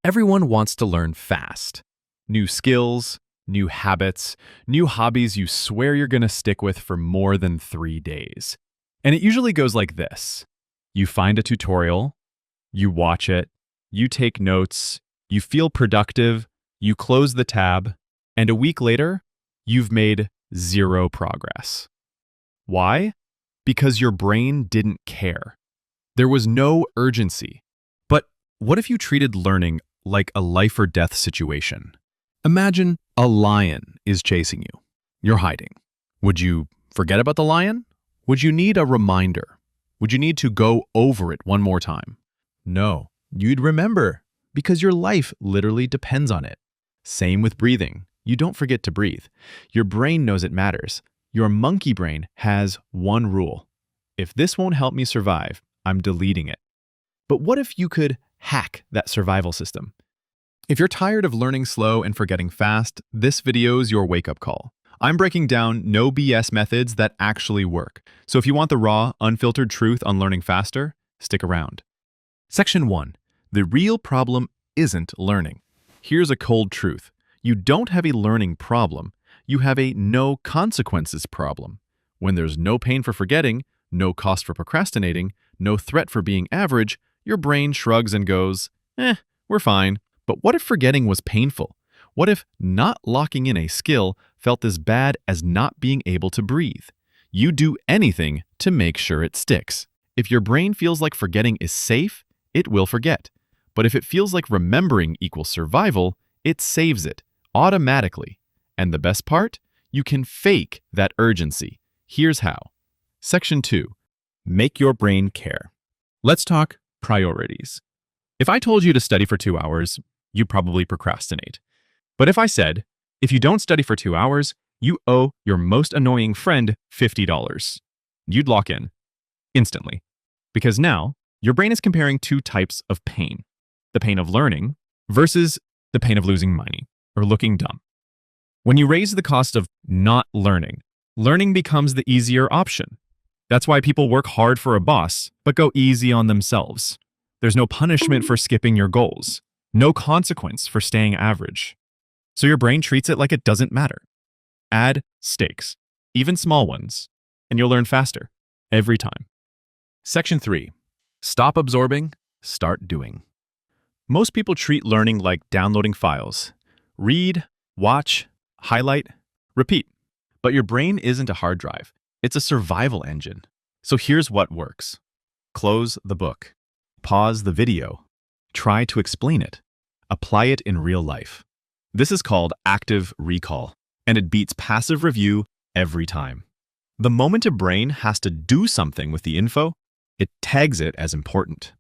Everyone wants to learn fast. New skills, new habits, new hobbies you swear you're going to stick with for more than 3 days. And it usually goes like this. You find a tutorial, you watch it, you take notes, you feel productive, you close the tab, and a week later, you've made 0 progress. Why? Because your brain didn't care. There was no urgency. But what if you treated learning like a life or death situation? Imagine a lion is chasing you. You're hiding. Would you forget about the lion? Would you need a reminder? Would you need to go over it one more time? No, you'd remember because your life literally depends on it. Same with breathing. You don't forget to breathe. Your brain knows it matters. Your monkey brain has one rule. If this won't help me survive, I'm deleting it. But what if you could hack that survival system? If you're tired of learning slow and forgetting fast, this video's your wake-up call. I'm breaking down no BS methods that actually work. So if you want the raw, unfiltered truth on learning faster, stick around. Section 1. The real problem isn't learning. Here's a cold truth. You don't have a learning problem. You have a no consequences problem. When there's no pain for forgetting, no cost for procrastinating, no threat for being average, your brain shrugs and goes, we're fine. But what if forgetting was painful? What if not locking in a skill felt as bad as not being able to breathe? You do anything to make sure it sticks. If your brain feels like forgetting is safe, it will forget. But if it feels like remembering equals survival, it saves it automatically. And the best part? You can fake that urgency. Here's how. Section 2. Make your brain care. Let's talk priorities. If I told you to study for 2 hours, you'd probably procrastinate. But if I said, if you don't study for 2 hours, you owe your most annoying friend $50, you'd lock in instantly. Because now, your brain is comparing 2 types of pain. The pain of learning versus the pain of losing money or looking dumb. When you raise the cost of not learning, learning becomes the easier option. That's why people work hard for a boss, but go easy on themselves. There's no punishment for skipping your goals, no consequence for staying average. So your brain treats it like it doesn't matter. Add stakes, even small ones, and you'll learn faster every time. Section 3. Stop absorbing, start doing. Most people treat learning like downloading files. Read, watch, highlight, repeat. But your brain isn't a hard drive. It's a survival engine. So here's what works. Close the book. Pause the video. Try to explain it. Apply it in real life. This is called active recall, and it beats passive review every time. The moment a brain has to do something with the info, it tags it as important.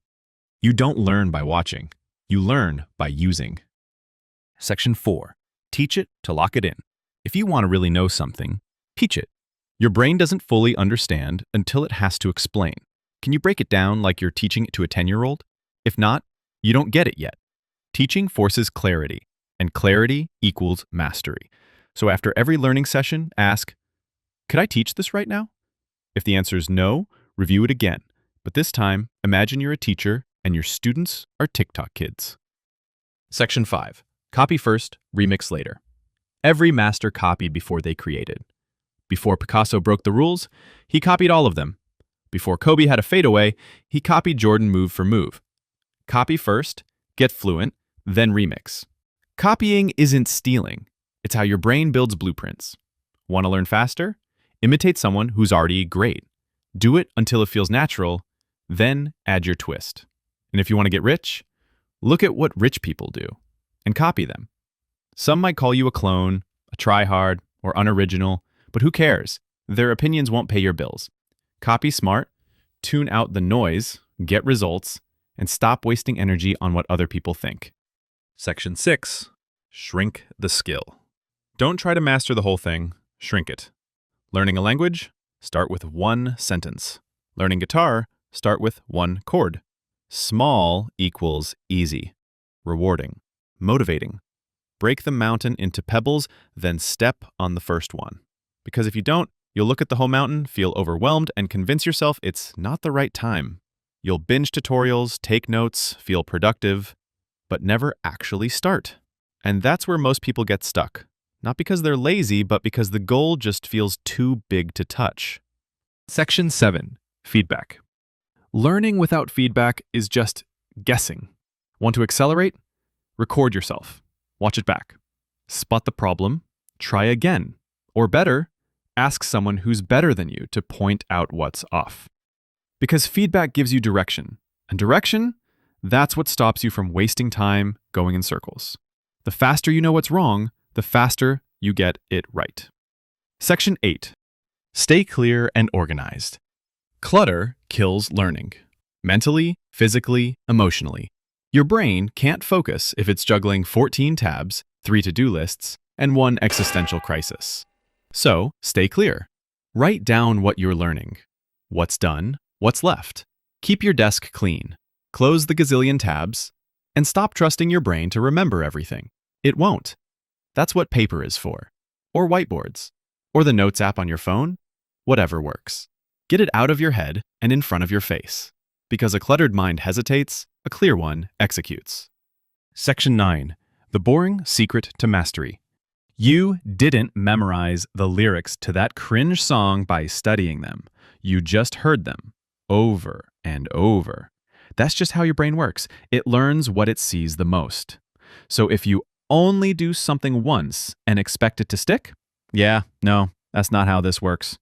You don't learn by watching. You learn by using. Section 4. Teach it to lock it in. If you want to really know something, teach it. Your brain doesn't fully understand until it has to explain. Can you break it down like you're teaching it to a 10-year-old? If not, you don't get it yet. Teaching forces clarity, and clarity equals mastery. So after every learning session, ask, could I teach this right now? If the answer is no, review it again. But this time, imagine you're a teacher and your students are TikTok kids. Section 5. Copy first, remix later. Every master copied before they created. Before Picasso broke the rules, he copied all of them. Before Kobe had a fadeaway, he copied Jordan move for move. Copy first, get fluent, then remix. Copying isn't stealing. It's how your brain builds blueprints. Want to learn faster? Imitate someone who's already great. Do it until it feels natural, then add your twist. And if you want to get rich, look at what rich people do and copy them. Some might call you a clone, a tryhard, or unoriginal, but who cares? Their opinions won't pay your bills. Copy smart, tune out the noise, get results, and stop wasting energy on what other people think. Section 6. Shrink the skill. Don't try to master the whole thing, shrink it. Learning a language? Start with 1 sentence. Learning guitar? Start with 1 chord. Small equals easy, rewarding, motivating. Break the mountain into pebbles, then step on the first one. Because if you don't, you'll look at the whole mountain, feel overwhelmed, and convince yourself it's not the right time. You'll binge tutorials, take notes, feel productive, but never actually start. And that's where most people get stuck. Not because they're lazy, but because the goal just feels too big to touch. Section 7. Feedback. Learning without feedback is just guessing. Want to accelerate? Record yourself. Watch it back. Spot the problem. Try again. Or better, ask someone who's better than you to point out what's off. Because feedback gives you direction. And direction, that's what stops you from wasting time going in circles. The faster you know what's wrong, the faster you get it right. Section 8. Stay clear and organized. Clutter kills learning. Mentally, physically, emotionally. Your brain can't focus if it's juggling 14 tabs, 3 to-do lists, and 1 existential crisis. So, stay clear. Write down what you're learning. What's done, what's left. Keep your desk clean. Close the gazillion tabs, and stop trusting your brain to remember everything. It won't. That's what paper is for. Or whiteboards. Or the Notes app on your phone. Whatever works. Get it out of your head and in front of your face. Because a cluttered mind hesitates, a clear one executes. Section 9. The boring secret to mastery. You didn't memorize the lyrics to that cringe song by studying them. You just heard them over and over. That's just how your brain works. It learns what it sees the most. So if you only do something once and expect it to stick? Yeah, no, that's not how this works.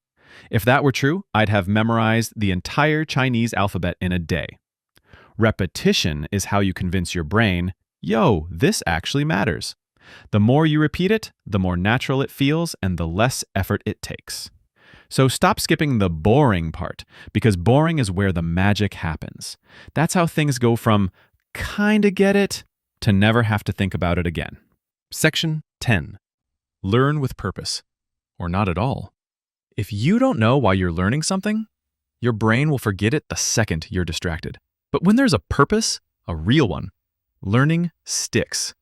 If that were true, I'd have memorized the entire Chinese alphabet in a day. Repetition is how you convince your brain, yo, this actually matters. The more you repeat it, the more natural it feels and the less effort it takes. So stop skipping the boring part, because boring is where the magic happens. That's how things go from kinda get it to never have to think about it again. Section 10. Learn with purpose, or not at all. If you don't know why you're learning something, your brain will forget it the second you're distracted. But when there's a purpose, a real one, learning sticks.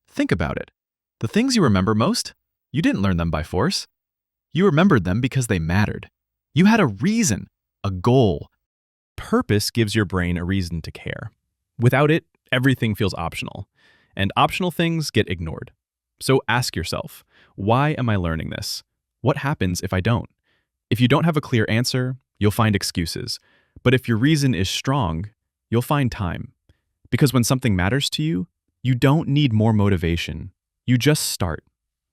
Think about it. The things you remember most, you didn't learn them by force. You remembered them because they mattered. You had a reason, a goal. Purpose gives your brain a reason to care. Without it, everything feels optional, and optional things get ignored. So ask yourself, why am I learning this? What happens if I don't? If you don't have a clear answer, you'll find excuses. But if your reason is strong, you'll find time. Because when something matters to you, you don't need more motivation. You just start,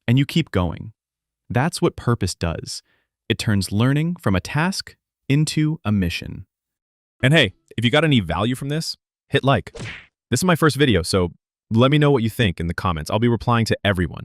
and you keep going. That's what purpose does. It turns learning from a task into a mission. And hey, if you got any value from this, hit like. This is my first video, so let me know what you think in the comments. I'll be replying to everyone.